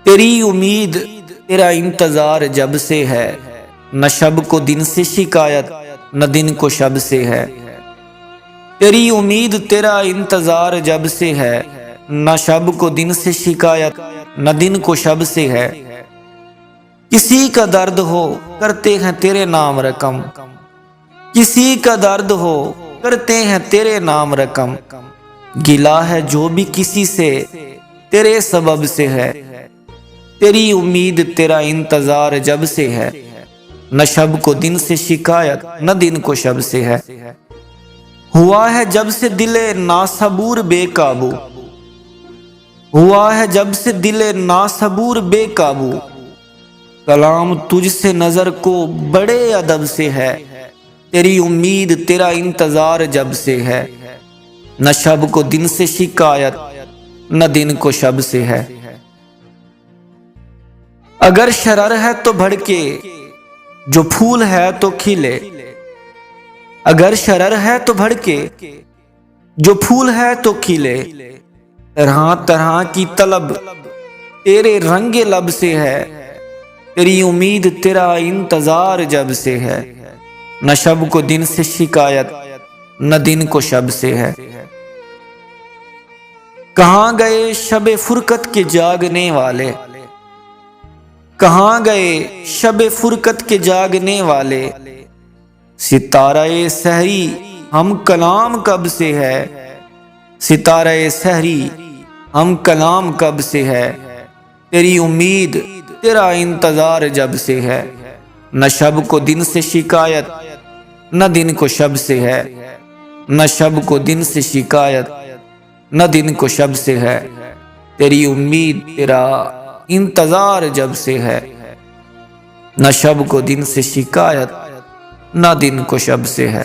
تیری امید تیرا انتظار جب سے ہے، نہ شب کو دن سے شکایت نہ دن کو شب سے ہے۔ تیری امید تیرا انتظار جب سے ہے، نہ شب کو دن سے شکایت نہ دن کو شب سے ہے۔ کسی کا درد ہو کرتے ہیں تیرے نام رقم، کسی کا درد ہو کرتے ہیں تیرے نام رقم، گلا ہے جو بھی کسی سے تیرے سبب سے ہے۔ تیری امید تیرا انتظار جب سے ہے، نہ شب کو دن سے شکایت نہ دن کو شب سے ہے۔ ہوا ہے جب سے دل ناصبور بے قابو، ہوا ہے جب سے دل ناصبور بے قابو، کلام تجھ سے نظر کو بڑے ادب سے ہے۔ تیری امید تیرا انتظار جب سے ہے، نہ شب کو دن سے شکایت نہ دن کو شب سے ہے۔ اگر شرر ہے تو بھڑکے، جو پھول ہے تو کھلے، اگر شرر ہے تو بھڑکے، جو پھول ہے تو کھلے، طرح طرح کی طلب تیرے رنگ لب سے ہے۔ تیری امید تیرا انتظار جب سے ہے، نہ شب کو دن سے شکایت نہ دن کو شب سے ہے۔ کہاں گئے شب فرقت کے جاگنے والے، کہاں گئے شب فرقت کے جاگنے والے، ستارہ سحری ہم کلام کب سے ہے، ستارہ سحری ہم کلام کب سے ہے۔ تیری امید تیرا انتظار جب سے ہے، نہ شب کو دن سے شکایت نہ دن کو شب سے ہے، نہ شب کو دن سے شکایت نہ دن کو شب سے ہے۔ تیری امید تیرا انتظار جب سے ہے، نہ شب کو دن سے شکایت نہ دن کو شب سے ہے۔